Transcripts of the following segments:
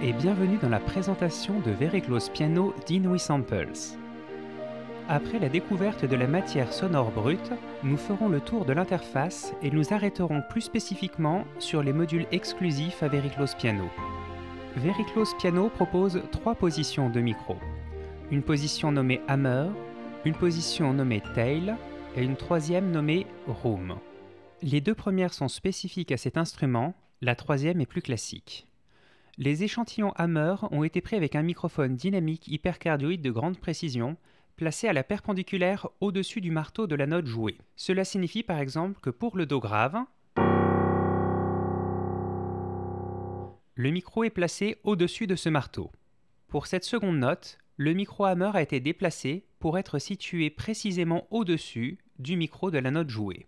et bienvenue dans la présentation de Very Close Piano d'Inwi-Samples. Après la découverte de la matière sonore brute, nous ferons le tour de l'interface et nous arrêterons plus spécifiquement sur les modules exclusifs à Very Close Piano. Very Close Piano propose 3 positions de micro. Une position nommée Hammer, une position nommée Tail et une troisième nommée Room. Les 2 premières sont spécifiques à cet instrument, la troisième est plus classique. Les échantillons Hammer ont été pris avec un microphone dynamique hypercardioïde de grande précision, placé à la perpendiculaire au-dessus du marteau de la note jouée. Cela signifie par exemple que pour le Do grave, le micro est placé au-dessus de ce marteau. Pour cette seconde note, le micro Hammer a été déplacé pour être situé précisément au-dessus du micro de la note jouée.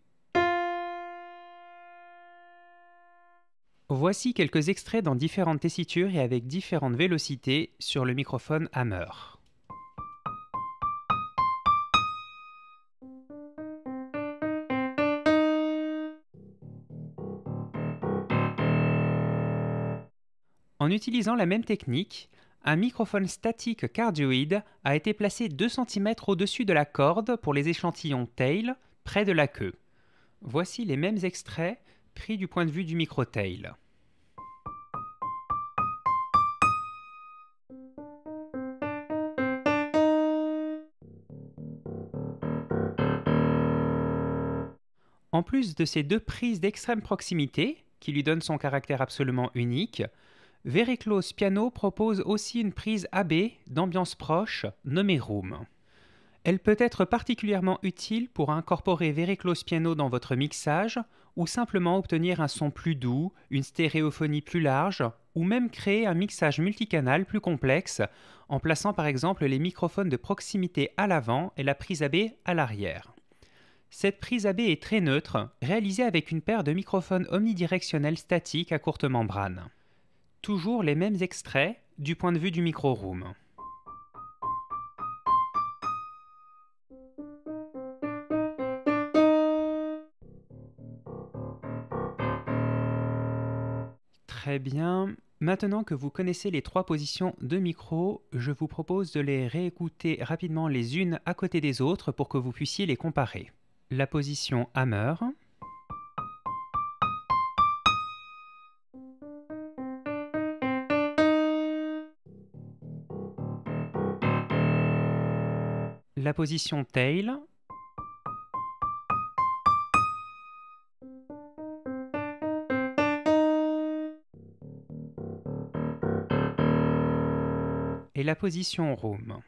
Voici quelques extraits dans différentes tessitures et avec différentes vélocités sur le microphone Hammer. En utilisant la même technique, un microphone statique cardioïde a été placé 2 cm au-dessus de la corde pour les échantillons Tail, près de la queue. Voici les mêmes extraits pris du point de vue du micro Tail. En plus de ces 2 prises d'extrême proximité, qui lui donnent son caractère absolument unique, Very Close Piano propose aussi une prise AB d'ambiance proche, nommée Room. Elle peut être particulièrement utile pour incorporer Very Close Piano dans votre mixage, ou simplement obtenir un son plus doux, une stéréophonie plus large, ou même créer un mixage multicanal plus complexe, en plaçant par exemple les microphones de proximité à l'avant et la prise AB à l'arrière. Cette prise AB est très neutre, réalisée avec une paire de microphones omnidirectionnels statiques à courte membrane. Toujours les mêmes extraits du point de vue du micro Room. Très bien. Maintenant que vous connaissez les 3 positions de micro, je vous propose de les réécouter rapidement les unes à côté des autres pour que vous puissiez les comparer. La position Hammer, la position Tail, et la position Room.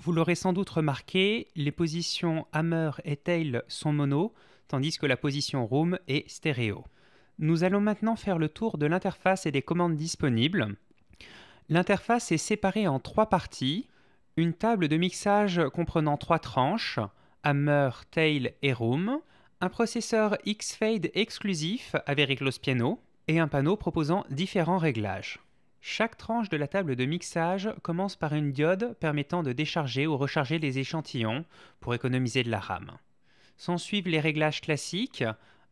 Vous l'aurez sans doute remarqué, les positions Hammer et Tail sont mono, tandis que la position Room est stéréo. Nous allons maintenant faire le tour de l'interface et des commandes disponibles. L'interface est séparée en 3 parties. Une table de mixage comprenant 3 tranches, Hammer, Tail et Room, un processeur X-Fade exclusif à Very Close Piano et un panneau proposant différents réglages. Chaque tranche de la table de mixage commence par une diode permettant de décharger ou recharger les échantillons pour économiser de la RAM. S'ensuivent les réglages classiques,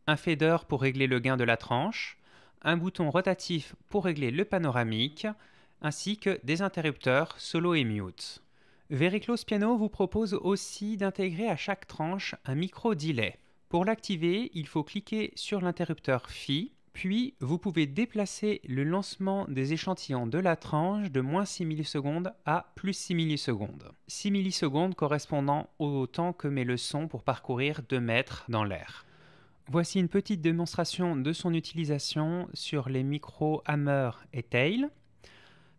un fader pour régler le gain de la tranche, un bouton rotatif pour régler le panoramique, ainsi que des interrupteurs solo et mute. Very Close Piano vous propose aussi d'intégrer à chaque tranche un micro delay. Pour l'activer, il faut cliquer sur l'interrupteur Phi, puis vous pouvez déplacer le lancement des échantillons de la tranche de moins 6 millisecondes à plus 6 millisecondes. 6 millisecondes correspondant au temps que met le son pour parcourir 2 mètres dans l'air. Voici une petite démonstration de son utilisation sur les micros Hammer et Tail.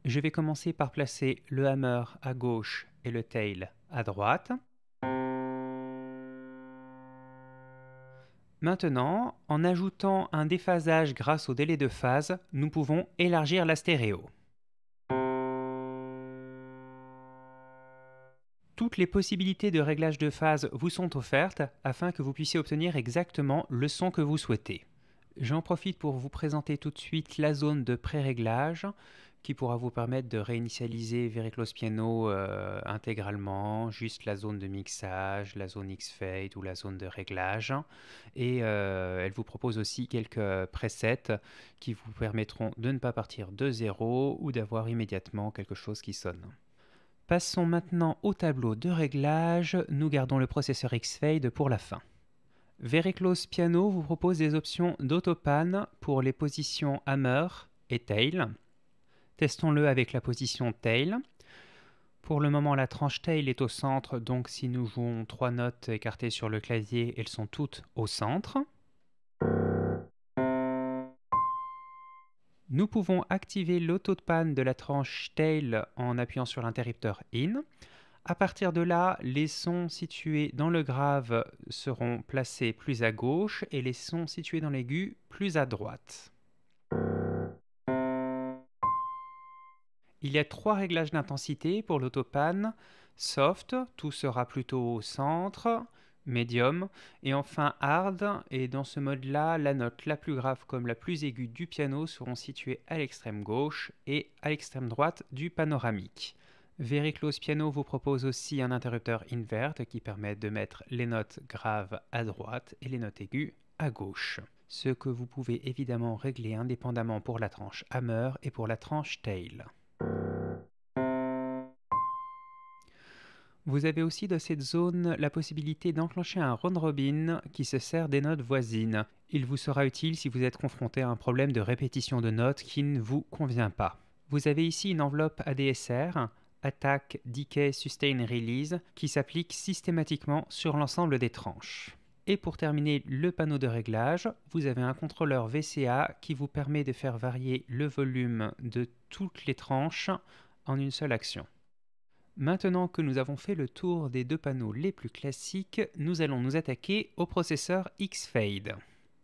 Je vais commencer par placer le Hammer à gauche et le Tail à droite. Maintenant, en ajoutant un déphasage grâce au délai de phase, nous pouvons élargir la stéréo. Toutes les possibilités de réglage de phase vous sont offertes afin que vous puissiez obtenir exactement le son que vous souhaitez. J'en profite pour vous présenter tout de suite la zone de pré-réglage qui pourra vous permettre de réinitialiser Vericlose Piano intégralement, juste la zone de mixage, la zone X-Fade ou la zone de réglage. Et elle vous propose aussi quelques presets qui vous permettront de ne pas partir de zéro ou d'avoir immédiatement quelque chose qui sonne. Passons maintenant au tableau de réglage. Nous gardons le processeur X-Fade pour la fin. Vericlose Piano vous propose des options d'autopan pour les positions Hammer et Tail. Testons-le avec la position Tail. Pour le moment, la tranche Tail est au centre, donc si nous jouons 3 notes écartées sur le clavier, elles sont toutes au centre. Nous pouvons activer l'autopan de la tranche Tail en appuyant sur l'interrupteur In. À partir de là, les sons situés dans le grave seront placés plus à gauche et les sons situés dans l'aigu plus à droite. Il y a 3 réglages d'intensité pour l'autopan. Soft, tout sera plutôt au centre, medium, et enfin hard, et dans ce mode-là, la note la plus grave comme la plus aiguë du piano seront situées à l'extrême gauche et à l'extrême droite du panoramique. Vericlose Piano vous propose aussi un interrupteur invert qui permet de mettre les notes graves à droite et les notes aiguës à gauche. Ce que vous pouvez évidemment régler indépendamment pour la tranche Hammer et pour la tranche Tail. Vous avez aussi dans cette zone la possibilité d'enclencher un round robin qui se sert des notes voisines. Il vous sera utile si vous êtes confronté à un problème de répétition de notes qui ne vous convient pas. Vous avez ici une enveloppe ADSR, Attack, Decay, Sustain, Release, qui s'applique systématiquement sur l'ensemble des tranches. Et pour terminer le panneau de réglage, vous avez un contrôleur VCA qui vous permet de faire varier le volume de toutes les tranches en une seule action. Maintenant que nous avons fait le tour des 2 panneaux les plus classiques, nous allons nous attaquer au processeur X-Fade.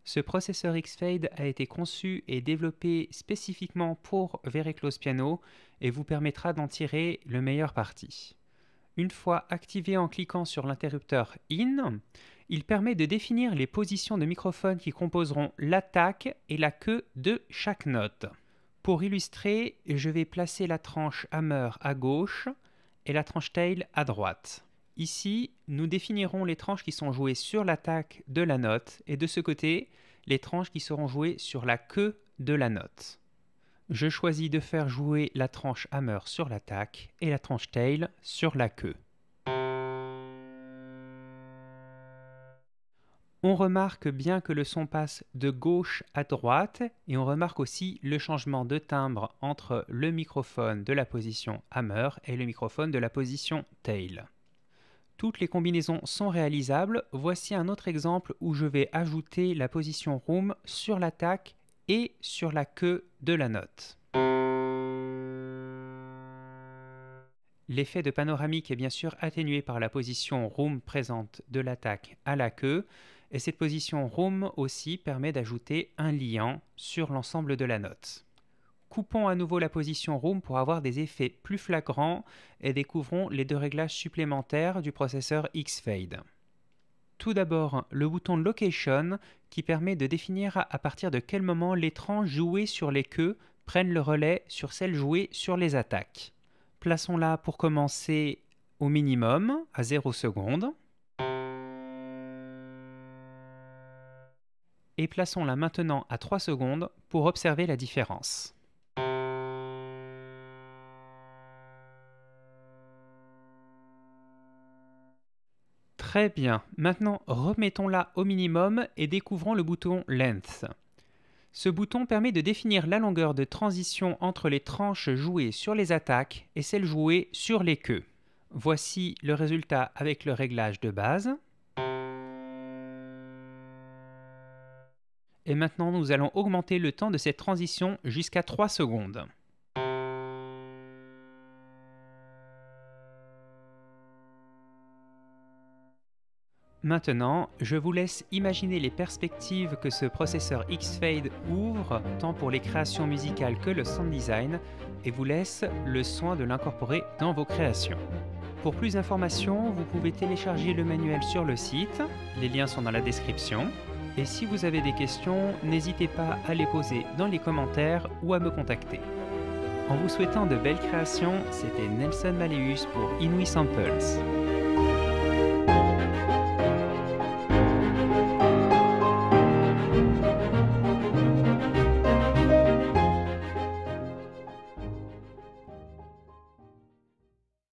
Ce processeur X-Fade a été conçu et développé spécifiquement pour Vericlose Piano et vous permettra d'en tirer le meilleur parti. Une fois activé en cliquant sur l'interrupteur In, il permet de définir les positions de microphone qui composeront l'attaque et la queue de chaque note. Pour illustrer, je vais placer la tranche Hammer à gauche et la tranche Tail à droite. Ici, nous définirons les tranches qui sont jouées sur l'attaque de la note et de ce côté, les tranches qui seront jouées sur la queue de la note. Je choisis de faire jouer la tranche Hammer sur l'attaque et la tranche Tail sur la queue. On remarque bien que le son passe de gauche à droite et on remarque aussi le changement de timbre entre le microphone de la position Hammer et le microphone de la position Tail. Toutes les combinaisons sont réalisables. Voici un autre exemple où je vais ajouter la position Room sur l'attaque et sur la queue de la note. L'effet de panoramique est bien sûr atténué par la position Room présente de l'attaque à la queue. Et cette position Room aussi permet d'ajouter un liant sur l'ensemble de la note. Coupons à nouveau la position Room pour avoir des effets plus flagrants et découvrons les 2 réglages supplémentaires du processeur X-Fade. Tout d'abord, le bouton Location qui permet de définir à partir de quel moment les tranches jouées sur les queues prennent le relais sur celles jouées sur les attaques. Plaçons-la pour commencer au minimum, à 0 secondes. Et plaçons-la maintenant à 3 secondes pour observer la différence. Très bien, maintenant remettons-la au minimum et découvrons le bouton Length. Ce bouton permet de définir la longueur de transition entre les tranches jouées sur les attaques et celles jouées sur les queues. Voici le résultat avec le réglage de base. Et maintenant, nous allons augmenter le temps de cette transition jusqu'à 3 secondes. Maintenant, je vous laisse imaginer les perspectives que ce processeur X-Fade ouvre, tant pour les créations musicales que le sound design, et vous laisse le soin de l'incorporer dans vos créations. Pour plus d'informations, vous pouvez télécharger le manuel sur le site, les liens sont dans la description. Et si vous avez des questions, n'hésitez pas à les poser dans les commentaires ou à me contacter. En vous souhaitant de belles créations, c'était Nelson Malleus pour Inouï Samples.